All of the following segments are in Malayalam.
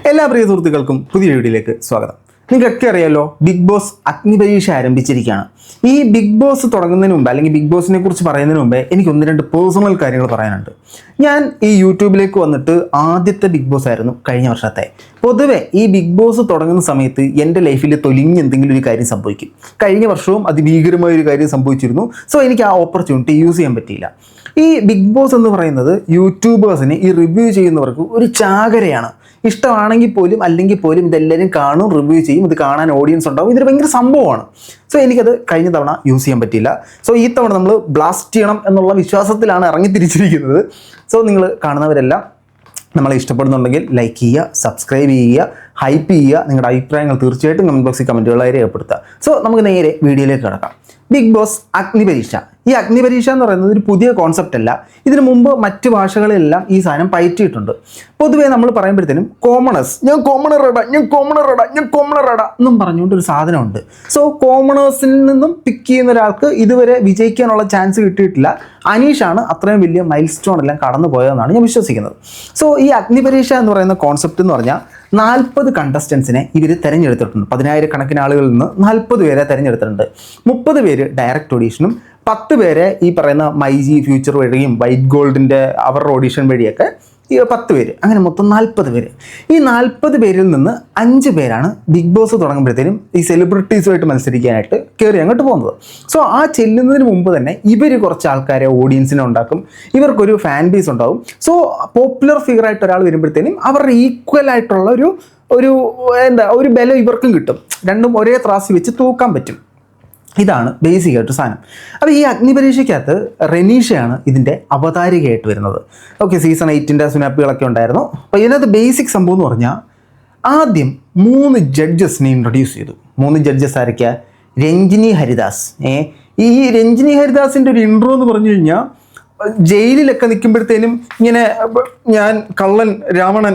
എല്ലാ പ്രിയ സുഹൃത്തുക്കൾക്കും പുതിയ വീഡിയോയിലേക്ക് സ്വാഗതം. നിങ്ങൾക്കൊക്കെ അറിയാലോ, ബിഗ് ബോസ് അഗ്നിപരീക്ഷ ആരംഭിച്ചിരിക്കുകയാണ്. ഈ ബിഗ് ബോസ് തുടങ്ങുന്നതിന് മുമ്പ് അല്ലെങ്കിൽ ബിഗ് ബോസിനെ കുറിച്ച് പറയുന്നതിന് മുമ്പേ എനിക്ക് ഒന്ന് രണ്ട് പേഴ്സണൽ കാര്യങ്ങൾ പറയാനുണ്ട്. ഞാൻ ഈ യൂട്യൂബിലേക്ക് വന്നിട്ട് ആദ്യത്തെ ബിഗ് ബോസ് ആയിരുന്നു കഴിഞ്ഞ വർഷത്തെ. പൊതുവെ ഈ ബിഗ് ബോസ് തുടങ്ങുന്ന സമയത്ത് എൻ്റെ ലൈഫിൽ തൊലിഞ്ഞ് എന്തെങ്കിലും ഒരു കാര്യം സംഭവിക്കും. കഴിഞ്ഞ വർഷവും അതിഭീകരമായ ഒരു കാര്യം സംഭവിച്ചിരുന്നു. സോ എനിക്ക് ആ ഓപ്പർച്യൂണിറ്റി യൂസ് ചെയ്യാൻ പറ്റിയില്ല. ഈ ബിഗ് ബോസ് എന്ന് പറയുന്നത് യൂട്യൂബേഴ്സിന്, ഈ റിവ്യൂ ചെയ്യുന്നവർക്ക് ഒരു ചാകരയാണ്. ഇഷ്ടമാണെങ്കിൽ പോലും അല്ലെങ്കിൽ പോലും ഇതെല്ലാവരും കാണും, റിവ്യൂ ചെയ്യും, ഇത് കാണാൻ ഓഡിയൻസ് ഉണ്ടാവും, ഇതൊരു ഭയങ്കര സംഭവമാണ്. സോ എനിക്കത് കഴിഞ്ഞ തവണ യൂസ് ചെയ്യാൻ പറ്റില്ല. സോ ഈ തവണ നമ്മൾ ബ്ലാസ്റ്റ് ചെയ്യണം എന്നുള്ള വിശ്വാസത്തിലാണ് ഇറങ്ങി തിരിച്ചിരിക്കുന്നത്. സോ നിങ്ങൾ കാണുന്നവരെല്ലാം നമ്മളെ ഇഷ്ടപ്പെടുന്നുണ്ടെങ്കിൽ ലൈക്ക് ചെയ്യുക, സബ്സ്ക്രൈബ് ചെയ്യുക, ഹൈപ്പ് ചെയ്യുക, നിങ്ങളുടെ അഭിപ്രായങ്ങൾ തീർച്ചയായിട്ടും കമൻറ്റ് ബോക്സിൽ കമൻറ്റുകളായി രേഖപ്പെടുത്തുക. സോ നമുക്ക് നേരെ വീഡിയോയിലേക്ക് കിടക്കാം. Bigg Boss Agnipareeksha. ഈ അഗ്നിപരീക്ഷ എന്ന് പറയുന്നത് ഒരു പുതിയ കോൺസെപ്റ്റ് അല്ല. ഇതിനു മുമ്പ് മറ്റ് ഭാഷകളിലെല്ലാം ഈ സാധനം പയറ്റിയിട്ടുണ്ട്. പൊതുവേ നമ്മൾ പറയുമ്പോഴത്തേനും കോമണേഴ്സ്, ഞാൻ കോമണറടാ എന്നും പറഞ്ഞുകൊണ്ട് ഒരു സാധനമുണ്ട്. സോ കോമണേഴ്സിൽ നിന്നും പിക്ക് ചെയ്യുന്ന ഒരാൾക്ക് ഇതുവരെ വിജയിക്കാനുള്ള ചാൻസ് കിട്ടിയിട്ടില്ല. അനീഷാണ് അത്രയും വലിയ മൈൽ സ്റ്റോൺ എല്ലാം കടന്നു പോയതെന്നാണ് ഞാൻ വിശ്വസിക്കുന്നത്. സോ ഈ അഗ്നിപരീക്ഷ എന്ന് പറയുന്ന കോൺസെപ്റ്റ് എന്ന് പറഞ്ഞാൽ 40 കണ്ടസ്റ്റൻസിനെ ഇവർ തിരഞ്ഞെടുത്തിട്ടുണ്ട്. 10,000 കണക്കിന് ആളുകളിൽ നിന്ന് 40 പേരെ തിരഞ്ഞെടുത്തിട്ടുണ്ട്. 30 പേര് ഡയറക്റ്റ് ഓഡീഷനും 10 പേരെ ഈ പറയുന്ന മൈജി ഫ്യൂച്ചർ വഴിയും വൈറ്റ് ഗോൾഡിൻ്റെ അവരുടെ ഓഡീഷൻ വഴിയൊക്കെ ഈ 10 പേര്, അങ്ങനെ മൊത്തം 40 പേര്. ഈ 40 പേരിൽ നിന്ന് 5 പേരാണ് ബിഗ് ബോസ് തുടങ്ങുമ്പോഴത്തേനും ഈ സെലിബ്രിറ്റീസുമായിട്ട് മത്സരിക്കാനായിട്ട് കയറി അങ്ങോട്ട് പോകുന്നത്. സോ ആ ചെല്ലുന്നതിന് മുമ്പ് തന്നെ ഇവർ കുറച്ച് ആൾക്കാരെ ഓഡിയൻസിനെ ഉണ്ടാക്കും, ഇവർക്കൊരു ഫാൻ ബേസ് ഉണ്ടാവും. സോ പോപ്പുലർ ഫിഗർ ആയിട്ട് ഒരാൾ വരുമ്പോഴത്തേനും അവരുടെ ഈക്വൽ ആയിട്ടുള്ള ഒരു ബലം ഇവർക്കും കിട്ടും. രണ്ടും ഒരേ ത്രാസി വെച്ച് തൂക്കാൻ പറ്റും. ഇതാണ് ബേസിക്കായിട്ട് സാധനം. അപ്പോൾ ഈ അഗ്നിപരീക്ഷയ്ക്കകത്ത് റെനീഷയാണ് ഇതിൻ്റെ അവതാരികയായിട്ട് വരുന്നത്. ഓക്കെ, സീസൺ 8 സുനാപ്പികളൊക്കെ ഉണ്ടായിരുന്നു. അപ്പോൾ ഇതിനകത്ത് ബേസിക് സംഭവം എന്ന് പറഞ്ഞാൽ ആദ്യം 3 ജഡ്ജസിനെ ഇൻട്രൊഡ്യൂസ് ചെയ്തു. 3 ജഡ്ജസ് ആരൊക്കെയാ? രഞ്ജിനി ഹരിദാസ്. ഈ രഞ്ജിനി ഹരിദാസിൻ്റെ ഒരു ഇൻട്രോ എന്ന് പറഞ്ഞു കഴിഞ്ഞാൽ ജയിലിലൊക്കെ നിൽക്കുമ്പോഴത്തേനും ഇങ്ങനെ ഞാൻ കള്ളൻ രമണൻ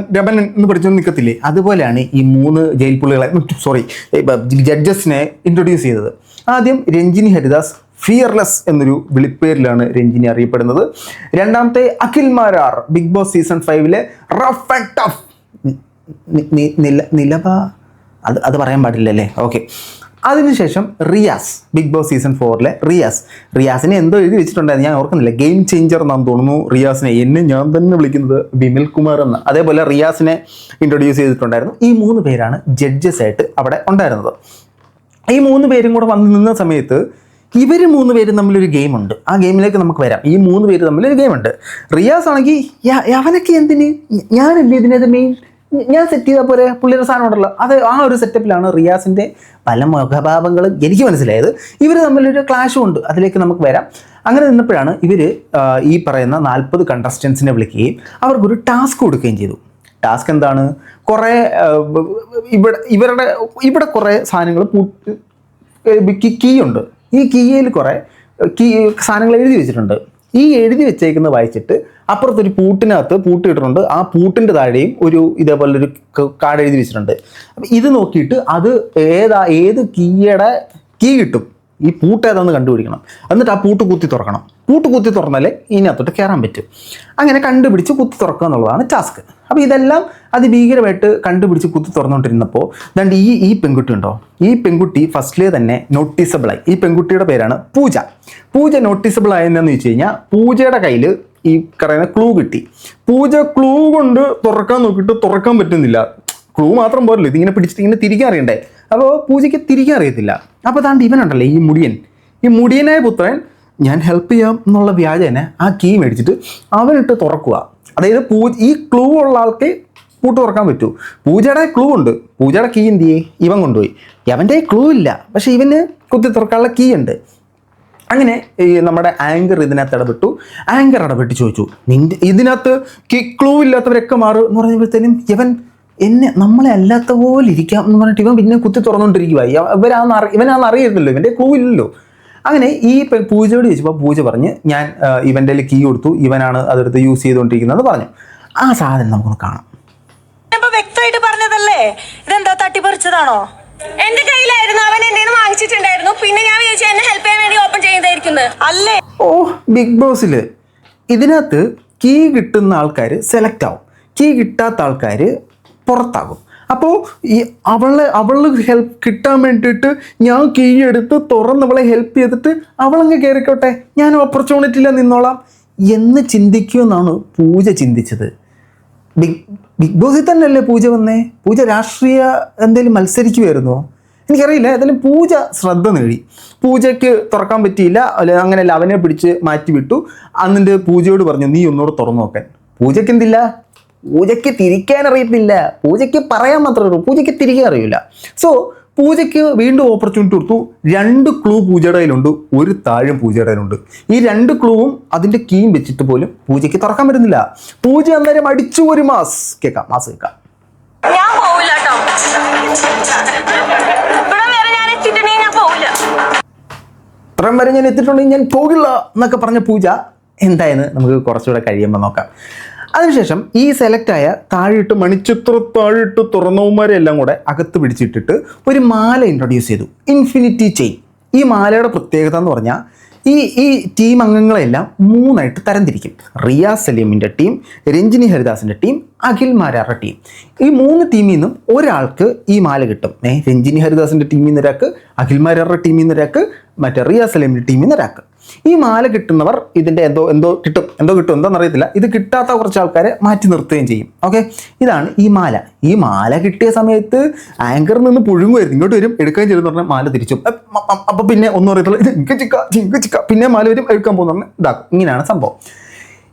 എന്ന് പഠിച്ചൊന്നും നിൽക്കത്തില്ലേ, അതുപോലെയാണ് ഈ 3 ജയിൽ പുള്ളികളെ ജഡ്ജസിനെ ഇൻട്രൊഡ്യൂസ് ചെയ്തത്. ആദ്യം രഞ്ജിനി ഹരിദാസ്, ഫിയർലെസ് എന്നൊരു വിളിപ്പേരിലാണ് രഞ്ജിനി അറിയപ്പെടുന്നത്. രണ്ടാമത്തെ Akhil Marar, Bigg Boss season 5 rough and tough നിലവ, അത് പറയാൻ പാടില്ലല്ലേ, ഓക്കെ. അതിനുശേഷം റിയാസ്, ബിഗ് ബോസ് സീസൺ 4 റിയാസിനെ എന്തോ എഴുതി വെച്ചിട്ടുണ്ടായിരുന്നു, ഞാൻ ഓർക്കുന്നില്ല, ഗെയിം ചേഞ്ചർ എന്നാന്ന് തോന്നുന്നു റിയാസിനെ. ഞാൻ തന്നെ വിളിക്കുന്നത് വിമൽ കുമാർ എന്ന്. അതേപോലെ റിയാസിനെ ഇൻട്രൊഡ്യൂസ് ചെയ്തിട്ടുണ്ടായിരുന്നു. ഈ 3 പേരാണ് ജഡ്ജസ് ആയിട്ട് അവിടെ ഉണ്ടായിരുന്നത്. ഈ 3 പേരും കൂടെ വന്ന് നിന്ന സമയത്ത് ഇവർ 3 പേരും തമ്മിലൊരു ഗെയിമുണ്ട്. ആ ഗെയിമിലേക്ക് നമുക്ക് വരാം. ഈ 3 പേര് തമ്മിലൊരു ഗെയിമുണ്ട്. റിയാസ് ആണെങ്കിൽ അവനൊക്കെ എന്തിന്, ഞാനല്ലേ ഇതിനകത്ത് മെയിൻ, ഞാൻ സെറ്റ് ചെയ്താൽ പോലെ, പുള്ളിയുടെ സാധനം ഉണ്ടല്ലോ, അത് ആ ഒരു സെറ്റപ്പിലാണ് റിയാസിൻ്റെ പല മുഖഭാവങ്ങളും എനിക്ക് മനസ്സിലായത്. ഇവർ തമ്മിലൊരു ക്ലാഷും ഉണ്ട്, അതിലേക്ക് നമുക്ക് വരാം. അങ്ങനെ നിന്നപ്പോഴാണ് ഇവർ ഈ പറയുന്ന 40 കണ്ടസ്റ്റൻസിനെ വിളിക്കുകയും അവർക്കൊരു ടാസ്ക് കൊടുക്കുകയും ചെയ്തു. ടാസ്ക് എന്താണ്? കുറേ ഇവിടെ കുറേ സാധനങ്ങൾ കീ ഉണ്ട്. ഈ കീയിൽ കുറേ സാധനങ്ങൾ എഴുതി വെച്ചിട്ടുണ്ട്. ഈ എഴുതി വെച്ചേക്കുന്ന വായിച്ചിട്ട് അപ്പുറത്തൊരു പൂട്ടിനകത്ത് പൂട്ടിയിട്ടുണ്ട്. ആ പൂട്ടിൻ്റെ താഴെയും ഇതേപോലൊരു കാർഡ് എഴുതി വെച്ചിട്ടുണ്ട്. അപ്പം ഇത് നോക്കിയിട്ട് അത് ഏത് കീയുടെ കീ കിട്ടും, ഈ പൂട്ട് ഏതാണെന്ന് കണ്ടുപിടിക്കണം. എന്നിട്ട് ആ പൂട്ട് കുത്തി തുറക്കണം. പൂട്ട് കുത്തി തുറന്നാലേ ഇതിനകത്തോട്ട് കയറാൻ പറ്റും. അങ്ങനെ കണ്ടുപിടിച്ച് കുത്തി തുറക്കുക എന്നുള്ളതാണ് ടാസ്ക്. അപ്പോൾ ഇതെല്ലാം അതിഭീകരമായിട്ട് കണ്ടുപിടിച്ച് കുത്തി തുറന്നുകൊണ്ടിരുന്നപ്പോൾ ദാണ്ട് ഈ പെൺകുട്ടി ഉണ്ടോ, ഈ പെൺകുട്ടി ഫസ്റ്റിലേ തന്നെ നോട്ടീസബിളായി. ഈ പെൺകുട്ടിയുടെ പേരാണ് പൂജ നോട്ടീസബിൾ ആയെന്നു വെച്ച് കഴിഞ്ഞാൽ പൂജയുടെ കയ്യിൽ ഈ പറയുന്ന ക്ലൂ കിട്ടി. പൂജ ക്ലൂ കൊണ്ട് തുറക്കാൻ നോക്കിയിട്ട് തുറക്കാൻ പറ്റുന്നില്ല. ക്ലൂ മാത്രം പോരല്ലോ, ഇതിങ്ങനെ പിടിച്ചിട്ട് ഇങ്ങനെ തിരിക്കാൻ അറിയണ്ടേ. അപ്പോൾ പൂജയ്ക്ക് തിരിക്കാൻ അറിയത്തില്ല. അപ്പോൾ താണ്ട് ഇവനുണ്ടല്ലേ, ഈ മുടിയനായ പുത്രൻ, ഞാൻ ഹെൽപ്പ് ചെയ്യാം എന്നുള്ള വ്യാജേനെ ആ കീ മേടിച്ചിട്ട് അവനിട്ട് തുറക്കുക. അതായത് ഈ ക്ലൂ ഉള്ള ആൾക്ക് പൂട്ട് തുറക്കാൻ പറ്റൂ. പൂജയുടെ ക്ലൂ ഉണ്ട്, പൂജയുടെ കീ എന്ത് ചെയ്യേ ഇവൻ കൊണ്ടുപോയി. അവൻ്റെ ക്ലൂ ഇല്ല, പക്ഷെ ഇവന് കുത്തി തുറക്കാനുള്ള കീ ഉണ്ട്. അങ്ങനെ ഈ നമ്മുടെ ആങ്കർ ഇതിനകത്ത് ഇടപെട്ട് ചോദിച്ചു, ഇതിനകത്ത് ക്ലൂ ഇല്ലാത്തവരൊക്കെ മാറും എന്ന് പറഞ്ഞപ്പോഴത്തേനും നമ്മളെ അല്ലാത്ത പോലെ ഇരിക്കാം എന്ന് പറഞ്ഞിട്ട് ഇവൻ പിന്നെ കുത്തി തുറന്നുകൊണ്ടിരിക്കുക. ഇവനാണെന്ന് അറിയുന്നില്ലോ, ഇവൻ്റെ ക്ലൂ ഇല്ലല്ലോ. അങ്ങനെ ഈ പൂജയോട് ചോദിച്ചപ്പോൾ പൂജ പറഞ്ഞ്, ഞാൻ ഇവൻ്റെ കീ കൊടുത്തു, ഇവനാണ് അതെടുത്ത് യൂസ് ചെയ്തുകൊണ്ടിരിക്കുന്നത് പറഞ്ഞു. ആ സാധനം നമുക്കൊന്ന് കാണാം. വ്യക്തമായിട്ട് പറഞ്ഞതല്ലേ, ഇതെന്താ തട്ടിപ്പറിച്ചതാണോ? എന്റെ കയ്യിലായിരുന്നു, അവൻ എന്റെ വാങ്ങിച്ചിട്ടുണ്ടായിരുന്നു. പിന്നെ ഞാൻ വിചാരിച്ചു എന്നെ ഹെൽപ്പ് ചെയ്യാൻ വേണ്ടി ഓപ്പൺ ചെയ്തായിരിക്കുന്നത് അല്ലേ. ബിഗ് ബോസിൽ ഇതിനകത്ത് കീ കിട്ടുന്ന ആൾക്കാർ സെലക്ട് ആവും, കീ കിട്ടാത്ത ആൾക്കാർ പുറത്താകും. അപ്പോൾ ഈ അവള് ഹെൽപ്പ് കിട്ടാൻ വേണ്ടിയിട്ട് ഞാൻ കീ എടുത്ത് തുറന്ന് അവളെ ഹെൽപ്പ് ചെയ്തിട്ട് അവളങ്ങ് കയറിക്കോട്ടെ, ഞാൻ ഓപ്പർച്യൂണിറ്റിയിൽ നിന്നോളാം എന്ന് ചിന്തിക്കുമെന്നാണ് പൂജ ചിന്തിച്ചത്. ബിഗ് ബോസിൽ തന്നെയല്ലേ പൂജ വന്നേ? പൂജ രാഷ്ട്രീയ എന്തെങ്കിലും മത്സരിക്കുമായിരുന്നോ? എനിക്കറിയില്ല. ഏതായാലും പൂജ ശ്രദ്ധ നേടി. പൂജയ്ക്ക് തുറക്കാൻ പറ്റിയില്ല, അങ്ങനെയല്ല, അവനെ പിടിച്ച് മാറ്റി വിട്ടു. എന്നിട്ട് പൂജയോട് പറഞ്ഞു നീ ഒന്നുകൂടെ തുറന്നു നോക്കാൻ. പൂജയ്ക്ക് എന്തില്ല? പൂജയ്ക്ക് തിരിക്കാൻ അറിയത്തില്ല. പൂജയ്ക്ക് പറയാൻ മാത്രമേ ഉള്ളൂ, പൂജയ്ക്ക് തിരിക്കാൻ അറിയില്ല. സോ പൂജയ്ക്ക് വീണ്ടും ഓപ്പർച്യൂണിറ്റി കൊടുത്തു. 2 ക്ലൂ പൂജയുടെ കയ്യിലുണ്ട്, ഒരു താഴെ പൂജയുടെ കയ്യിലുണ്ട്. ഈ 2 ക്ലൂവും അതിൻ്റെ കീം വെച്ചിട്ട് പോലും പൂജയ്ക്ക് തുറക്കാൻ പറ്റുന്നില്ല. പൂജ അന്നേരം അടിച്ചു ഒരു മാസ് കേൾക്കാം. ഞാൻ പോവില്ല കേട്ടോ, ഇവിടെ വരെ ഞാൻ എത്തിയിട്ടുണ്ടെങ്കിൽ ഞാൻ പോവില്ല. ഇത്രയും വരെ ഞാൻ എത്തിയിട്ടുണ്ടെങ്കിൽ ഞാൻ പോകില്ല എന്നൊക്കെ പറഞ്ഞ പൂജ എന്തായെന്ന് നമുക്ക് കുറച്ചുകൂടെ കഴിയുമ്പോൾ നോക്കാം. അതിനുശേഷം ഈ സെലക്റ്റായ താഴിട്ട് മണിച്ചിത്ര താഴിട്ട് തുറന്നവന്മാരെ എല്ലാം കൂടെ അകത്ത് പിടിച്ചിട്ടിട്ട് ഒരു മാല ഇൻട്രൊഡ്യൂസ് ചെയ്തു, ഇൻഫിനിറ്റി ചെയിൻ. ഈ മാലയുടെ പ്രത്യേകത എന്ന് പറഞ്ഞാൽ ഈ ടീം അംഗങ്ങളെല്ലാം 3ആയിട്ട് തരംതിരിക്കും. റിയാസ് സലീമിൻ്റെ ടീം, രഞ്ജിനി ഹരിദാസിൻ്റെ ടീം, അഖിൽ മാരാറുടെ ടീം. ഈ 3 ടീമിൽ നിന്നും ഒരാൾക്ക് ഈ മാല കിട്ടും. രഞ്ജിനി ഹരിദാസിൻ്റെ ടീമിൽ നിന്ന് ഒരാൾക്ക്, അഖിൽ മാരാറുടെ ടീമിൽ നിന്ന് ഒരാൾക്ക്, മറ്റേ റിയാസ് സലീമിൻ്റെ ടീമിൽ നിന്ന് ഒരാൾക്ക്. ഈ മാല കിട്ടുന്നവർ ഇതിൻ്റെ എന്തോ കിട്ടും എന്താണെന്നറിയത്തില്ല. ഇത് കിട്ടാത്ത കുറച്ച് ആൾക്കാരെ മാറ്റി നിർത്തുകയും ചെയ്യും. ഓക്കെ, ഇതാണ് ഈ മാല. ഈ മാല കിട്ടിയ സമയത്ത് ആങ്കറിൽ നിന്ന് പുഴുങ്ങുമായിരുന്നു, ഇങ്ങോട്ട് വരും എടുക്കുകയും ചെയ്തെന്ന് പറഞ്ഞാൽ മാല തിരിച്ചു. അപ്പം പിന്നെ ഒന്നും അറിയത്തില്ല, ചിങ്ക പിന്നെ മാല വരും എടുക്കാൻ പോകുന്ന ഇതാക്കും. ഇങ്ങനെയാണ് സംഭവം.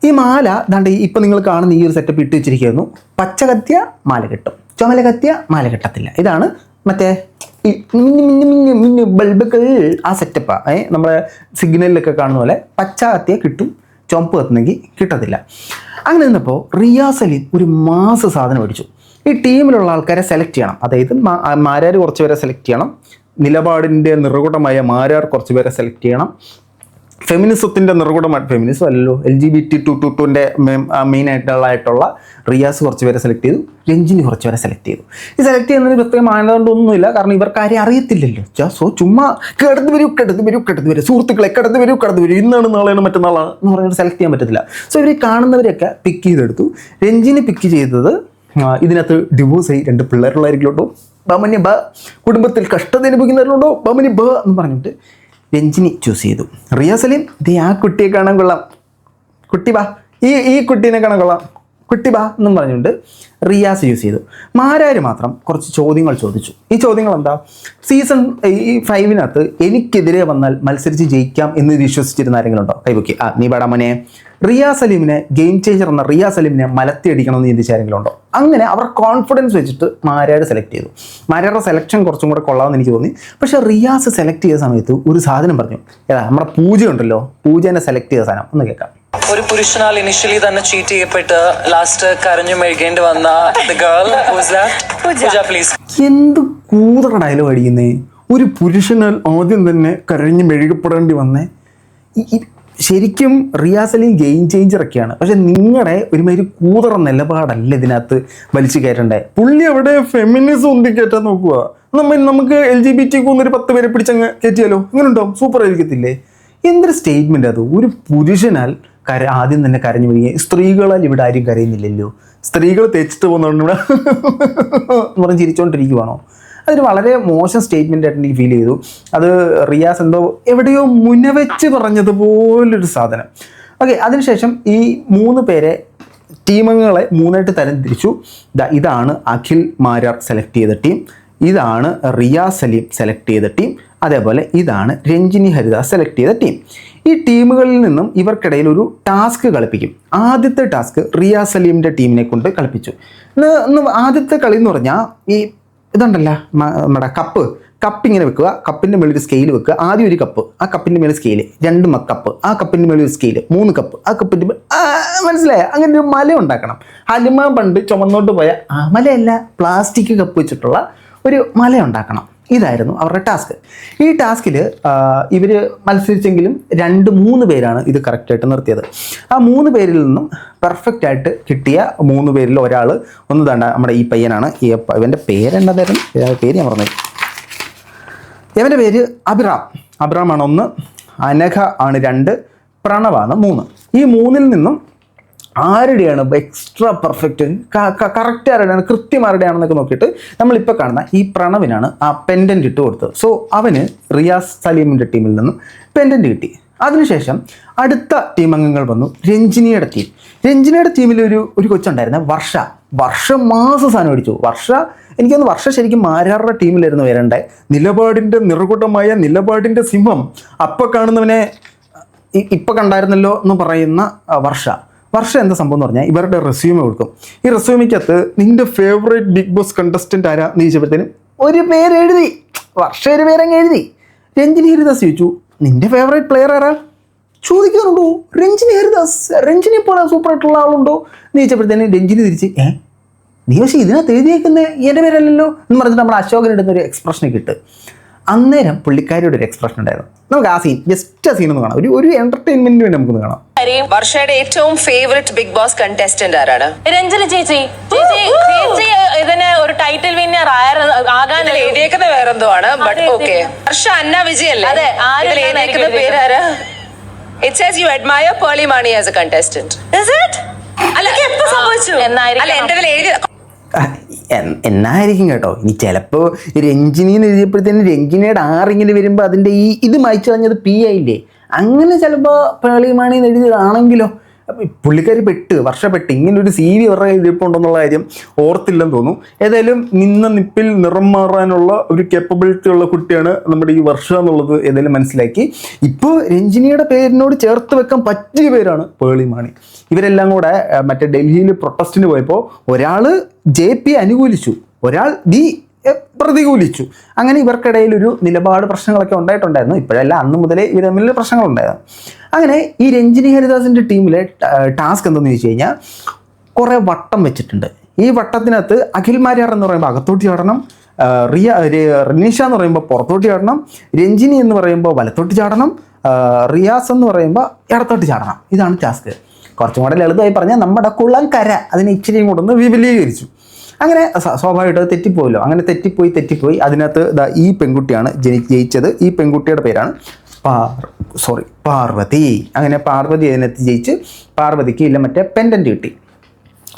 ഈ മാല ദാണ്ട് ഇപ്പം നിങ്ങൾ കാണുന്ന ഈ ഒരു സെറ്റപ്പ് ഇട്ട് വെച്ചിരിക്കുന്നു. പച്ച കത്തിയ മാല കിട്ടും, ചുമല കത്തിയ മാല കിട്ടത്തില്ല. ഇതാണ് മറ്റേ ഈ മിന്നു ബൾബുകൾ ആ സെറ്റപ്പാണ്. നമ്മളെ സിഗ്നലിലൊക്കെ കാണുന്ന പോലെ പച്ച കത്തിയ കിട്ടും, ചുമപ്പ് കത്തുന്നെങ്കിൽ കിട്ടത്തില്ല. അങ്ങനെ നിന്നപ്പോൾ റിയാസ് സലീം ഒരു മാസ് സാധനം അടിച്ചു. ഈ ടീമിലുള്ള ആൾക്കാരെ സെലക്ട് ചെയ്യണം. അതായത് മാരാർ കുറച്ച് പേരെ സെലക്ട് ചെയ്യണം, നിലപാടിൻ്റെ നിറകുടമായ മാരാർ കുറച്ച് പേരെ സെലക്ട് ചെയ്യണം, ഫെമിനിസത്തിൻ്റെ നിറകുടമായ ഫെമിനിസം അല്ലല്ലോ LGBTQ+ൻ്റെ മെയിനായിട്ടുള്ള റിയാസ് കുറച്ച് പേരെ സെലക്ട് ചെയ്തു, രഞ്ജിനി കുറച്ച് പേരെ സെലക്ട് ചെയ്തു. ഈ സെലക്ട് ചെയ്യുന്നതിന് പ്രത്യേക മാനദണ്ഡമൊന്നുമില്ല, കാരണം ഇവർക്ക് ആരെയും അറിയത്തില്ലല്ലോ. സോ ചുമ്മാ കടന്നു വരും സുഹൃത്തുക്കളെ, കടന്നു വരൂ ഇന്നാണ് നാളെയാണ് മറ്റന്നാളാണ് എന്ന് പറഞ്ഞിട്ട് സെലക്ട് ചെയ്യാൻ പറ്റത്തില്ല. സോ ഇവർ കാണുന്നവരെയൊക്കെ പിക്ക് ചെയ്തെടുത്തു. രഞ്ജിനി പിക്ക് ചെയ്തത് ഇതിനകത്ത് ഡിവോഴ്സായി 2 പിള്ളേരുള്ളായിരിക്കലോട്ടോ, ബമനി ബ, കുടുംബത്തിൽ കഷ്ടത അനുഭവിക്കുന്നവരുണ്ടോ ബമനി ബ എന്ന് പറഞ്ഞിട്ട് രഞ്ജിനി ചൂസ് ചെയ്തു. റിയാസ് സലീം ദേ ആ കുട്ടിയെ കാണാൻ കൊള്ളാം, കുട്ടി ബാ, ഈ കുട്ടീനെ കാണാൻ കൊള്ളാം, കുട്ടി ബാ എന്നും പറഞ്ഞുകൊണ്ട് റിയാസ് യൂസ് ചെയ്തു. മാരാർ മാത്രം കുറച്ച് ചോദ്യങ്ങൾ ചോദിച്ചു. ഈ ചോദ്യങ്ങൾ എന്താ? സീസൺ 5 എനിക്കെതിരെ വന്നാൽ മത്സരിച്ച് ജയിക്കാം എന്ന് വിശ്വസിച്ചിരുന്ന ആരെങ്കിലും ഉണ്ടോ? കൈപൊക്കി. നീ പാടാ മോനെ. റിയാസ് സലീമിനെ ഗെയിം ചേഞ്ചർ എന്ന റിയാസ് സലീമിനെ മലത്തി അടിക്കണമെന്ന് ചിന്തിച്ച ആരെങ്കിലും ഉണ്ടോ? അങ്ങനെ അവർ കോൺഫിഡൻസ് വെച്ചിട്ട് മാരാർ സെലക്ട് ചെയ്തു. മാരാറുടെ സെലക്ഷൻ കുറച്ചും കൂടെ കൊള്ളാമെന്ന് എനിക്ക് തോന്നി. പക്ഷേ റിയാസ് സെലക്ട് ചെയ്ത സമയത്ത് ഒരു സാധനം പറഞ്ഞു. ഏതാ? നമ്മുടെ പൂജ ഉണ്ടല്ലോ, പൂജേനെ സെലക്ട് ചെയ്ത സാധനം ഒന്ന് കേൾക്കാം. ഒരു പുരുഷനാൽ ഇനിഷ്യലി തന്നെ ചീറ്റ് ചെയ്യപ്പെട്ട് ലാസ്റ്റ് കരഞ്ഞു മെഴുകേണ്ടി വന്ന പ്ലീസ്. എന്ത് കൂതറ ഡയലോഗ് അടിക്കുന്നേ! ഒരു പുരുഷനാൽ ആദ്യം തന്നെ കരഞ്ഞു മെഴുകപ്പെടേണ്ടി വന്നേ. ശരിക്കും റിയാസ് സലീം ഗെയിം ചേഞ്ചറൊക്കെയാണ്, പക്ഷെ നിങ്ങളുടെ ഒരുമാതിരി കൂതറ നിലപാടല്ല ഇതിനകത്ത് വലിച്ചു കയറ്റണ്ടേ. പുള്ളി അവിടെ ഫെമിനിസം ഒന്തി കയറ്റാൻ നോക്കുക. നമുക്ക് LGBTQ ഒരു 10 പേരെ പിടിച്ചങ്ങ് കയറ്റിയാലോ? അങ്ങനെ ഉണ്ടാവും, സൂപ്പർ ആയിരിക്കത്തില്ലേ? എന്തൊരു സ്റ്റേറ്റ്മെൻ്റ് അത്! ഒരു പുരുഷനാൽ ആദ്യം തന്നെ കരഞ്ഞു വരിക. സ്ത്രീകളാൽ ഇവിടെ ആരും കരയുന്നില്ലല്ലോ, സ്ത്രീകൾ തെച്ചിട്ട് പോകുന്നതുകൊണ്ട് ഇവിടെ എന്ന് പറഞ്ഞ് ചിരിച്ചുകൊണ്ടിരിക്കുവാണോ? അതൊരു വളരെ മോശം സ്റ്റേറ്റ്മെൻ്റ് ആയിട്ട് എനിക്ക് ഫീൽ ചെയ്തു. അത് റിയാസ് എവിടെയോ മുനവെച്ച് പറഞ്ഞതുപോലൊരു സാധനം. ഓക്കെ, അതിനുശേഷം ഈ 3 പേരെ ടീമംഗങ്ങളെ 3ആയിട്ട് തരംതിരിച്ചു. ഇതാണ് അഖിൽ മാരാർ സെലക്ട് ചെയ്ത ടീം, ഇതാണ് റിയാസ് സലീം സെലക്ട് ചെയ്ത ടീം, അതേപോലെ ഇതാണ് രഞ്ജിനി ഹരിദാസ് സെലക്ട് ചെയ്ത ടീം. ഈ ടീമുകളിൽ നിന്നും ഇവർക്കിടയിൽ ഒരു ടാസ്ക് കളിപ്പിക്കും. ആദ്യത്തെ ടാസ്ക് റിയാസ് സലീമിൻ്റെ ടീമിനെ കൊണ്ട് കളിപ്പിച്ചു. ആദ്യത്തെ കളി എന്ന് പറഞ്ഞാൽ ഈ ഇതുണ്ടല്ലോ, നമ്മുടെ കപ്പ് ഇങ്ങനെ വെക്കുക, കപ്പിൻ്റെ മേളിൽ ഒരു സ്കെയിൽ വെക്കുക. ആദ്യം ഒരു കപ്പ്, ആ കപ്പിൻ്റെ മേളിൽ സ്കെയിൽ, 2 കപ്പ്, ആ കപ്പിൻ്റെ മേളിൽ ഒരു സ്കെയിൽ, 3 കപ്പ്, ആ കപ്പിൻ്റെ മനസ്സിലായ അങ്ങനെ ഒരു മല ഉണ്ടാക്കണം. ഹനുമാൻ പണ്ട് ചുമന്നോട്ട് പോയ മലയല്ല, പ്ലാസ്റ്റിക് കപ്പ് വെച്ചിട്ടുള്ള ഒരു മല ഉണ്ടാക്കണം. ഇതായിരുന്നു അവരുടെ ടാസ്ക്. ഈ ടാസ്കിൽ ഇവർ മത്സരിച്ചെങ്കിലും 2-3 പേരാണ് ഇത് കറക്റ്റായിട്ട് നിർത്തിയത്. ആ 3 പേരിൽ നിന്നും പെർഫെക്റ്റ് ആയിട്ട് കിട്ടിയ 3 പേരിൽ ഒരാൾ ഒന്ന് തണ്ട നമ്മുടെ ഈ പയ്യനാണ്. ഇവൻ്റെ പേരെന്നതായിരുന്നു? പേര് ഞാൻ പറഞ്ഞത്. ഇവൻ്റെ പേര് അബ്രാമാണ് 1, അനഘ ആണ് 2, പ്രണവാണ് 3. ഈ 3-ൽ നിന്നും ആരുടെയാണ് എക്സ്ട്രാ പെർഫെക്റ്റ് കറക്റ്റ് ആരുടെയാണ് കൃത്യം ആരുടെയാണെന്നൊക്കെ നോക്കിയിട്ട് നമ്മളിപ്പോൾ കാണുന്ന ഈ പ്രണവിനാണ് ആ പെൻഡൻറ്റ് ഇട്ട് കൊടുത്തത്. സോ അവന് റിയാസ് സലീമിൻ്റെ ടീമിൽ നിന്നും പെൻഡൻറ്റ് കിട്ടി. അതിനുശേഷം അടുത്ത ടീം അംഗങ്ങൾ വന്നു. രഞ്ജിനിയുടെ ടീമിൽ ഒരു കൊച്ചുണ്ടായിരുന്ന വർഷ മാസ സാധനം അടിച്ചു. എനിക്കൊന്ന് വർഷ ശരിക്കും മാരാറുടെ ടീമിലായിരുന്നു വരണ്ടേ. നിലപാടിൻ്റെ നിറകുടമായ നിലപാടിൻ്റെ സിംഹം അപ്പം കാണുന്നവനെ ഇപ്പം കണ്ടായിരുന്നല്ലോ എന്ന് പറയുന്ന വർഷ എന്താ സംഭവം എന്ന് പറഞ്ഞാൽ ഇവരുടെ റെസ്യൂമെ കൊടുക്കും. ഈ റെസ്യൂമിക്കകത്ത് നിൻ്റെ ഫേവറേറ്റ് ബിഗ് ബോസ് കണ്ടസ്റ്റൻ്റ് ആരാ എന്ന് ചോദിച്ചപ്പോഴത്തേനും ഒരു പേര് എഴുതി. വർഷ ഒരു പേരങ്ങ് എഴുതി. രഞ്ജിനി ഹരിദാസ് ചോദിച്ചു നിൻ്റെ ഫേവറേറ്റ് പ്ലെയർ ആരാ ചോദിക്കാറുണ്ടോ? രഞ്ജിനി ഹരിദാസ്. രഞ്ജിനി പോലെ സൂപ്പറായിട്ടുള്ള ആളുണ്ടോ എന്ന് ചോദിച്ചപ്പോഴത്തേനും രഞ്ജിനി തിരിച്ച് നീ പക്ഷേ ഇതിനകത്ത് എഴുതിയേക്കുന്നത് എൻ്റെ പേരല്ലല്ലോ എന്ന് പറഞ്ഞിട്ട് നമ്മൾ അശോകൻ ഇടുന്നൊരു എക്സ്പ്രഷനൊക്കെ ഇട്ട് അന്നേരം പുള്ളിക്കാരിയുടെ ഒരു എക്സ്പ്രഷൻ ഉണ്ടായിരുന്നു. നമുക്ക് ആ സീൻ ജസ്റ്റ് ആ സീൻ ഒന്ന് കാണാം. ഒരു എന്റർടൈൻമെന്റിന് വേണ്ടി നമുക്കൊന്ന് കാണാം. വർഷയുടെ ഏറ്റവും ഫേവറേറ്റ് ബിഗ് ബോസ് കണ്ടസ്റ്റന്റ് ആരാണ്? രഞ്ജന ചേച്ചി ഇതിന് ഒരു ടൈറ്റിൽ വിന്നർ ആകാൻ എഴുതിയേക്കുന്ന വേറെന്തോ ആണ്. ബട്ട് ഓക്കെ, വർഷ അന്ന വിജയ് അല്ലേ? അതെ. ഇതിൽ എഴുതിയേക്കുന്ന പേരാരാ? It says you admire Pearly Mani as a contestant. Is it? അല്ലൊക്കെ എപ്പോ സംഭവിച്ചു? അല്ല എന്റെ എഴുതി എന്നായിരിക്കും കേട്ടോ. ഇനി ചിലപ്പോൾ രഞ്ജിനിന്ന് എഴുതിയപ്പോഴത്തേനും രഞ്ജിനിയുടെ ആറിങ്ങനെ വരുമ്പോൾ അതിൻ്റെ ഇത് മായ്ച്ചു കളഞ്ഞത് പി ആയില്ലേ, അങ്ങനെ ചിലപ്പോൾ പേളിമാണിന്ന് എഴുതിയതാണെങ്കിലോ. പുള്ളിക്കാരി വർഷപ്പെട്ട് ഇങ്ങനൊരു CV അവരുടെ എഴുതിയിട്ടുണ്ടെന്നുള്ള കാര്യം ഓർത്തില്ലെന്ന് തോന്നുന്നു. ഏതായാലും നിപ്പിൽ നിറം മാറാനുള്ള ഒരു കേപ്പബിലിറ്റി ഉള്ള കുട്ടിയാണ് നമ്മുടെ ഈ വർഷ എന്നുള്ളത് ഏതായാലും മനസ്സിലാക്കി. ഇപ്പോൾ രഞ്ജിനിയുടെ പേരിനോട് ചേർത്ത് വെക്കാൻ പറ്റിയ പേരാണ് പേളിമാണി. ഇവരെല്ലാം കൂടെ മറ്റേ ഡൽഹിയിൽ പ്രൊട്ടസ്റ്റിന് പോയപ്പോൾ ഒരാൾ JP അനുകൂലിച്ചു, ഒരാൾ പ്രതികൂലിച്ചു. അങ്ങനെ ഇവർക്കിടയിൽ ഒരു നിലപാട് പ്രശ്നങ്ങളൊക്കെ ഉണ്ടായിട്ടുണ്ടായിരുന്നു. ഇപ്പോഴല്ല, അന്ന് മുതലേ ഇവർ തമ്മിൽ പ്രശ്നങ്ങളുണ്ടായിരുന്നു. അങ്ങനെ ഈ രഞ്ജിനി ഹരിദാസിൻ്റെ ടീമിലെ ടാസ്ക് എന്തെന്ന് ചോദിച്ചു കഴിഞ്ഞാൽ കുറേ വട്ടം വെച്ചിട്ടുണ്ട്. ഈ വട്ടത്തിനകത്ത് അഖിൽ മാരിയാർ എന്ന് പറയുമ്പോൾ അകത്തോട്ട് ചാടണം, റിനീഷ എന്ന് പറയുമ്പോൾ പുറത്തോട്ട് ചാടണം, രഞ്ജിനി എന്ന് പറയുമ്പോൾ വലത്തോട്ട് ചാടണം, റിയാസ് എന്ന് പറയുമ്പോൾ ഇടത്തോട്ട് ചാടണം. ഇതാണ് ടാസ്ക്. കുറച്ചും കൂടെ ലളിതമായി പറഞ്ഞാൽ നമ്മുടെ കുളങ്കര അതിനെ ഇച്ചിരിയും കൂടെ ഒന്ന് വിപുലീകരിച്ചു. അങ്ങനെ സ്വാഭാവികമായിട്ട് തെറ്റിപ്പോയല്ലോ. അങ്ങനെ തെറ്റിപ്പോയി അതിനകത്ത് ഈ പെൺകുട്ടിയാണ് ജയിച്ചത്. ഈ പെൺകുട്ടിയുടെ പേരാണ് പാർവതി. അങ്ങനെ പാർവതി അതിനകത്ത് ജയിച്ച് പാർവതിക്ക് മറ്റേ പെൻഡൻറ്റ് കിട്ടി.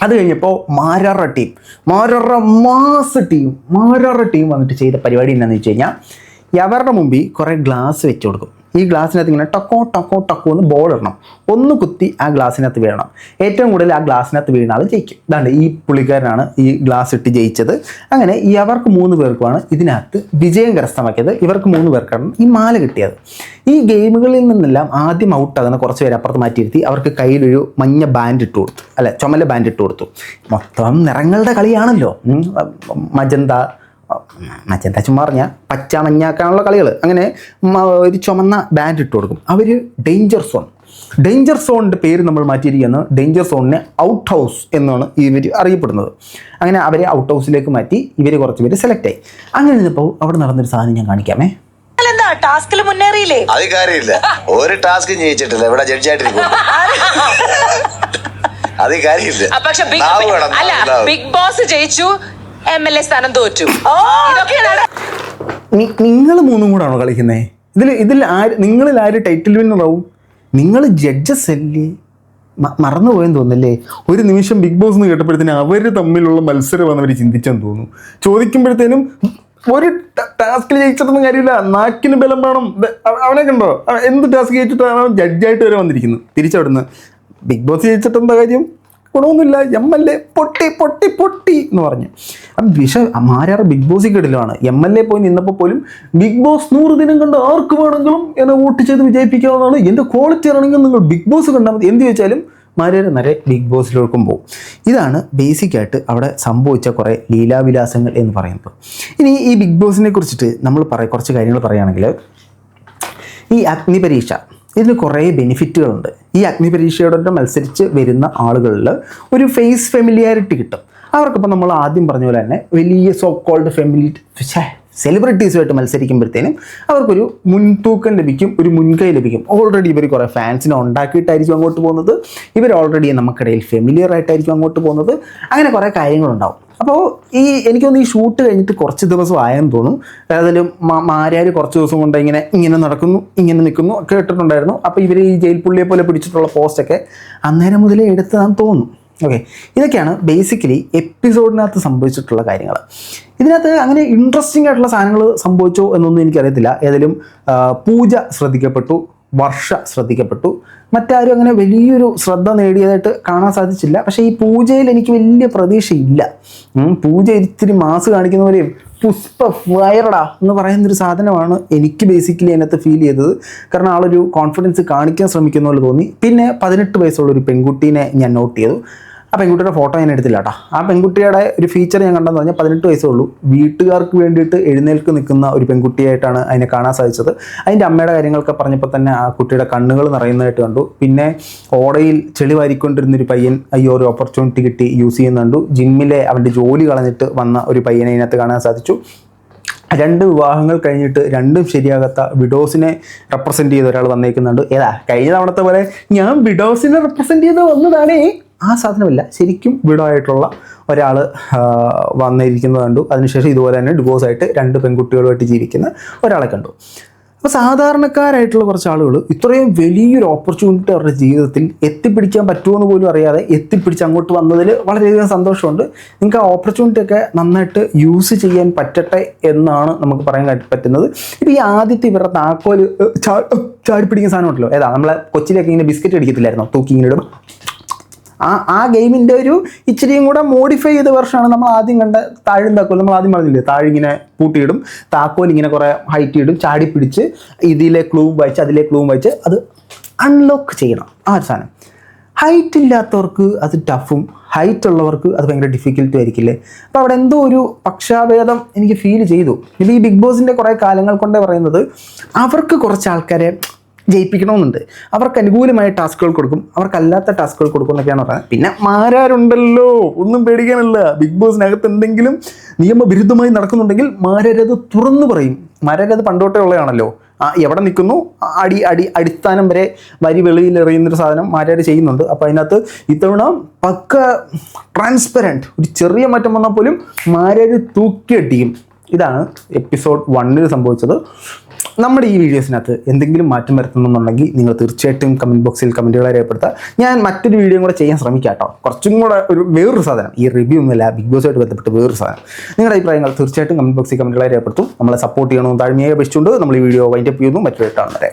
അത് കഴിഞ്ഞപ്പോൾ മാരാറ ടീം വന്നിട്ട് ചെയ്ത പരിപാടി എന്താണെന്ന് വെച്ച് കഴിഞ്ഞാൽ അവരുടെ മുമ്പിൽ കുറേ ഗ്ലാസ് വെച്ച് കൊടുക്കും. ഈ ഗ്ലാസ്സിനകത്ത് ഇങ്ങനെ ടക്കോ എന്ന് ബോൾ ഇടണം. ഒന്ന് കുത്തി ആ ഗ്ലാസ്സിനകത്ത് വീഴണം. ഏറ്റവും കൂടുതൽ ആ ഗ്ലാസ്സിനകത്ത് വീണ ആൾ ജയിക്കും. ഇതാണ്ട് ഈ പുള്ളിക്കാരനാണ് ഈ ഗ്ലാസ് ഇട്ട് ജയിച്ചത്. അങ്ങനെ അവർക്ക് 3 പേർക്കുമാണ് ഇതിനകത്ത് വിജയം കരസ്ഥമാക്കിയത്. ഇവർക്ക് 3 പേർക്കാണ് ഈ മാല കിട്ടിയത്. ഈ ഗെയിമുകളിൽ നിന്നെല്ലാം ആദ്യം ഔട്ടാകുന്ന കുറച്ച് പേര് അപ്പുറത്ത് മാറ്റിയിരുത്തി അവർക്ക് കയ്യിലൊരു മഞ്ഞ ബാൻഡ് ഇട്ട് കൊടുത്തു, ചുമല ബാൻഡ് ഇട്ട് കൊടുത്തു. മൊത്തം നിറങ്ങളുടെ കളിയാണല്ലോ. മജന്ത ചുമ്മാ പറഞ്ഞാൽ പച്ച മഞ്ഞാക്കാനുള്ള കളികൾ. അങ്ങനെ ഒരു ചുമന്ന ബാൻഡ് ഇട്ട് കൊടുക്കും. അവർ ഡേഞ്ചർ സോണിൻ്റെ പേര് നമ്മൾ മാറ്റിയിരിക്കുന്നത് ഡേഞ്ചർ സോണിനെ ഔട്ട് ഹൗസ് എന്നാണ് ഇവർ അറിയപ്പെടുന്നത്. അങ്ങനെ അവരെ ഔട്ട് ഹൗസിലേക്ക് മാറ്റി ഇവർ കുറച്ച് പേര് സെലക്ട് ആയി. അങ്ങനെ ഇരുന്നപ്പോൾ അവിടെ നടന്നൊരു സാധനം ഞാൻ കാണിക്കാമേ. ടാസ്കിൽ മുന്നേറിയില്ലേ? അത് കാര്യമില്ല, ഒരു ടാസ്ക് ജയിച്ചിട്ടില്ല, ഇവിടെ ജഡ്ജായിട്ടിരിക്കും. അത് കാര്യമില്ല. പക്ഷെ ബിഗ് ബോസ് ജയിച്ചു, MLA സ്ഥാനം തോറ്റു. നിങ്ങൾ 3 കൂടാണോ കളിക്കുന്നത്? ഇതിൽ നിങ്ങളിൽ ആര് ടൈറ്റിൽ വിന്നറാവും? നിങ്ങൾ ജഡ്ജസ് അല്ലേ? മറന്നുപോയെന്ന് തോന്നുന്നല്ലേ? ഒരു നിമിഷം ബിഗ് ബോസ് എന്ന് കേട്ടപ്പോഴത്തേനും അവർ തമ്മിലുള്ള മത്സരമാണ് അവർ ചിന്തിച്ചെന്ന് തോന്നുന്നു. ചോദിക്കുമ്പോഴത്തേനും ഒരു ടാസ്കിൽ ജയിച്ചിട്ടൊന്നും കാര്യമില്ല, നാക്കിന് ബലം വേണം. അവനെ കണ്ടോ, എന്ത് ടാസ്ക് ജയിച്ചിട്ടാണ് ജഡ്ജായിട്ട് വരെ വന്നിരിക്കുന്നത്. തിരിച്ചവിടുന്ന് ബിഗ് ബോസ് ജയിച്ചിട്ടെന്താ കാര്യം? ഗുണമൊന്നുമില്ല, MLA പൊട്ടി എന്ന് പറഞ്ഞു. അപ്പം മാരാറ് ബിഗ് ബോസിൽ കിടലാണ്. MLA പോയി നിന്നപ്പോൾ പോലും ബിഗ് ബോസ് 100 ദിനം കണ്ട് ആർക്ക് വേണമെങ്കിലും എന്നെ വോട്ട് ചെയ്ത് വിജയിപ്പിക്കാവുന്നതാണ്, എൻ്റെ ക്വാളിറ്റി ആണെങ്കിൽ നിങ്ങൾ ബിഗ് ബോസ് കണ്ടാൽ മതി, എന്ത് ചോദിച്ചാലും മാരാറ് നേരെ ബിഗ് ബോസിലേക്കും പോകും. ഇതാണ് ബേസിക്കായിട്ട് അവിടെ സംഭവിച്ച കുറേ ലീലാവിലാസങ്ങൾ എന്ന് പറയുന്നത്. ഇനി ഈ ബിഗ് ബോസിനെ കുറിച്ചിട്ട് നമ്മൾ കുറച്ച് കാര്യങ്ങൾ പറയുകയാണെങ്കിൽ, ഈ അഗ്നിപരീക്ഷ ഇതിന് കുറേ ബെനിഫിറ്റുകളുണ്ട്. ഈ അഗ്നിപരീക്ഷയോടൊപ്പം മത്സരിച്ച് വരുന്ന ആളുകളിൽ ഒരു ഫേസ് ഫെമിലിയാരിറ്റി കിട്ടും. അവർക്കിപ്പോൾ നമ്മൾ ആദ്യം പറഞ്ഞ പോലെ തന്നെ വലിയ സോ കോൾഡ് സെലിബ്രിറ്റീസുമായിട്ട് മത്സരിക്കുമ്പോഴത്തേനും അവർക്കൊരു മുൻതൂക്കം ലഭിക്കും, ഒരു മുൻകൈ ലഭിക്കും. ഓൾറെഡി ഇവർ കുറേ ഫാൻസിനെ ഉണ്ടാക്കിയിട്ടായിരിക്കും അങ്ങോട്ട് പോകുന്നത്. ഇവർ ഓൾറെഡി നമുക്കിടയിൽ ഫെമിലിയർ ആയിട്ടായിരിക്കും അങ്ങോട്ട് പോകുന്നത്. അങ്ങനെ കുറേ കാര്യങ്ങളുണ്ടാവും. അപ്പോൾ എനിക്കൊന്ന് ഈ ഷൂട്ട് കഴിഞ്ഞിട്ട് കുറച്ച് ദിവസം ആയെന്ന് തോന്നും. ഏതായാലും മാരാർ കുറച്ച് ദിവസം കൊണ്ട് ഇങ്ങനെ നടക്കുന്നു, ഇങ്ങനെ നിൽക്കുന്നു ഒക്കെ ഇട്ടിട്ടുണ്ടായിരുന്നു. അപ്പോൾ ഇവർ ഈ ജയിൽ പുള്ളിയെ പോലെ പിടിച്ചിട്ടുള്ള പോസ്റ്റൊക്കെ അന്നേരം മുതലേ എടുത്തതാണെന്ന് തോന്നുന്നു. ഓക്കെ, ഇതൊക്കെയാണ് ബേസിക്കലി എപ്പിസോഡിനകത്ത് സംഭവിച്ചിട്ടുള്ള കാര്യങ്ങൾ. ഇതിനകത്ത് അങ്ങനെ ഇൻട്രസ്റ്റിംഗ് ആയിട്ടുള്ള സാധനങ്ങൾ സംഭവിച്ചോ എന്നൊന്നും എനിക്കറിയത്തില്ല. ഏതായാലും പൂജ ശ്രദ്ധിക്കപ്പെട്ടു, വർഷ ശ്രദ്ധിക്കപ്പെട്ടു, മറ്റാരും അങ്ങനെ വലിയൊരു ശ്രദ്ധ നേടിയതായിട്ട് കാണാൻ സാധിച്ചില്ല. പക്ഷേ ഈ പൂജയിൽ എനിക്ക് വലിയ പ്രതീക്ഷയില്ല. പൂജ ഇത്തിരി മാസ് കാണിക്കുന്ന പോലെയും പുഷ്പ ഫയറടാ എന്ന് പറയുന്നൊരു സാധനമാണ് എനിക്ക് ബേസിക്കലി അതിനകത്ത് ഫീൽ ചെയ്തത്. കാരണം ആളൊരു കോൺഫിഡൻസ് കാണിക്കാൻ ശ്രമിക്കുന്ന പോലെ തോന്നി. പിന്നെ 18 വയസ്സുള്ള ഒരു പെൺകുട്ടീനെ ഞാൻ നോട്ട് ചെയ്തു. ആ പെൺകുട്ടിയുടെ ഫോട്ടോ ഞാൻ എടുത്തില്ല കേട്ടോ. ആ പെൺകുട്ടിയുടെ ഒരു ഫീച്ചർ ഞാൻ കണ്ടെന്ന് പറഞ്ഞാൽ 18 വയസ്സേ ഉള്ളൂ. വീട്ടുകാർക്ക് വേണ്ടിയിട്ട് എഴുന്നേൽക്ക് നിൽക്കുന്ന ഒരു പെൺകുട്ടിയായിട്ടാണ് അതിനെ കാണാൻ സാധിച്ചത്. അതിൻ്റെ അമ്മയുടെ കാര്യങ്ങളൊക്കെ പറഞ്ഞപ്പോൾ തന്നെ ആ കുട്ടിയുടെ കണ്ണുകൾ നിറയുന്നതായിട്ട് കണ്ടു. പിന്നെ ഓടയിൽ ചെളി വാരിക്കൊണ്ടിരുന്നൊരു പയ്യൻ ഒരു ഓപ്പർച്യൂണിറ്റി കിട്ടി യൂസ് ചെയ്യുന്നുണ്ട്. ജിമ്മിലെ അവൻ്റെ ജോലി കളഞ്ഞിട്ട് വന്ന ഒരു പയ്യനെ അതിനകത്ത് കാണാൻ സാധിച്ചു. 2 വിവാഹങ്ങൾ കഴിഞ്ഞിട്ട് 2ഉം ശരിയാകാത്ത വിഡോസിനെ റെപ്രസെൻ്റ് ചെയ്ത ഒരാൾ വന്നേക്കുന്നുണ്ട്. കഴിഞ്ഞ തവണത്തെ പോലെ ഞാൻ വിഡോസിനെ റെപ്രസെൻ്റ് ചെയ്ത് വന്നതാണേ, ആ സാധനമല്ല, ശരിക്കും വിഡോ ആയിട്ടുള്ള ഒരാൾ വന്നിരിക്കുന്നത് കണ്ടു. അതിനുശേഷം ഇതുപോലെ തന്നെ ഡിവോഴ്സായിട്ട് 2 പെൺകുട്ടികളുമായിട്ട് ജീവിക്കുന്ന ഒരാളെ കണ്ടു. അപ്പോൾ സാധാരണക്കാരായിട്ടുള്ള കുറച്ച് ആളുകൾ ഇത്രയും വലിയൊരു ഓപ്പർച്യൂണിറ്റി അവരുടെ ജീവിതത്തിൽ എത്തിപ്പിടിക്കാൻ പറ്റുമെന്ന് പോലും അറിയാതെ എത്തിപ്പിടിച്ച് അങ്ങോട്ട് വന്നതിൽ വളരെയധികം സന്തോഷമുണ്ട്. നിങ്ങൾക്ക് ആ ഓപ്പർച്യൂണിറ്റി ഒക്കെ നന്നായിട്ട് യൂസ് ചെയ്യാൻ പറ്റട്ടെ എന്നാണ് നമുക്ക് പറയാൻ പറ്റുന്നത്. ഇപ്പോൾ ഈ ആദ്യത്തെ ഇവരുടെ താക്കോൽ ചാടിപ്പിടിക്കുന്ന സാധനം ഉണ്ടല്ലോ, നമ്മളെ കൊച്ചിയിലൊക്കെ ഇങ്ങനെ ബിസ്ക്കറ്റ് അടിക്കത്തില്ലായിരുന്നോ, തൂക്കി ഇങ്ങനെ ഇടും. ആ ഗെയിമിൻ്റെ ഒരു ഇച്ചിരിയും കൂടെ മോഡിഫൈ ചെയ്ത വെർഷനാണ് നമ്മൾ ആദ്യം കണ്ട താഴും താക്കോൽ. നമ്മൾ ആദ്യം പറഞ്ഞില്ലേ, താഴിങ്ങനെ പൂട്ടിയിടും, താക്കോൽ ഇങ്ങനെ കുറേ ഹൈറ്റ് ഇടും, ചാടിപ്പിടിച്ച് ഇതിലെ ക്ലൂവും വായിച്ച് അതിലെ ക്ലൂവും വായിച്ച് അത് അൺലോക്ക് ചെയ്യണം. ആ ഒരു സാധനം ഹൈറ്റ് ഇല്ലാത്തവർക്ക് അത് ടഫും, ഹൈറ്റ് ഉള്ളവർക്ക് അത് ഭയങ്കര ഡിഫിക്കൽട്ടും ആയിരിക്കില്ലേ. അപ്പോൾ അവിടെ എന്തോ ഒരു പക്ഷാഭേദം എനിക്ക് ഫീൽ ചെയ്തു. ഇത് ഈ ബിഗ് ബോസിൻ്റെ കുറേ കാലങ്ങൾ കൊണ്ടേ പറയുന്നത് അവർക്ക് കുറച്ച് ആൾക്കാരെ ജയിപ്പിക്കണമെന്നുണ്ട്. അവർക്ക് അനുകൂലമായ ടാസ്കുകൾ കൊടുക്കും, അവർക്കല്ലാത്ത ടാസ്കുകൾ കൊടുക്കും എന്നൊക്കെയാണ് പറയുന്നത്. പിന്നെ മാരാരുണ്ടല്ലോ, ഒന്നും പേടിക്കാനില്ല. ബിഗ് ബോസിനകത്ത് എന്തെങ്കിലും നിയമവിരുദ്ധമായി നടക്കുന്നുണ്ടെങ്കിൽ മാരരത് തുറന്നു പറയും. മാരരത് പണ്ടോട്ടേ ഉള്ളതാണല്ലോ. എവിടെ നിൽക്കുന്നു അടിസ്ഥാനം വരെ വരി വെളിയിൽ എറിയുന്നൊരു സാധനം മാരാര് ചെയ്യുന്നുണ്ട്. അപ്പോൾ അതിനകത്ത് ഇത്തവണ പക്ക ട്രാൻസ്പെറൻറ്റ്, ഒരു ചെറിയ മാറ്റം വന്നാൽ പോലും മാരാര് തൂക്കിയടിക്കും. ഇതാണ് എപ്പിസോഡ് 1 സംഭവിച്ചത്. നമ്മുടെ ഈ വീഡിയോസിനകത്ത് എന്തെങ്കിലും മാറ്റം വരുത്തണമെന്നുണ്ടെങ്കിൽ നിങ്ങൾ തീർച്ചയായിട്ടും കമൻറ്റ് ബോക്സിൽ കമൻറ്റുകളെ രേഖപ്പെടുത്തുക. ഞാൻ മറ്റൊരു വീഡിയോ കൂടെ ചെയ്യാൻ ശ്രമിക്കാം കേട്ടോ. കുറച്ചും കൂടെ വേറൊരു സാധനം, ഈ റിവ്യൂ ഒന്നുമില്ല, ബിഗ് ബോസുമായിട്ട് ബന്ധപ്പെട്ട് വേറൊരു സാധനം. നിങ്ങളുടെ അഭിപ്രായങ്ങൾ തീർച്ചയായിട്ടും കമൻറ്റ് ബോക്സിൽ കമൻറ്റുകളെ രേഖപ്പെടുത്തും. നമ്മളെ സപ്പോർട്ട് ചെയ്യണമെന്ന് താഴ്മയായി അപേക്ഷിച്ചുകൊണ്ട് നമ്മൾ ഈ വീഡിയോ വൈൻഡപ്പ് ചെയ്യുന്നു. മറ്റൊരു കാണുന്നവരെ.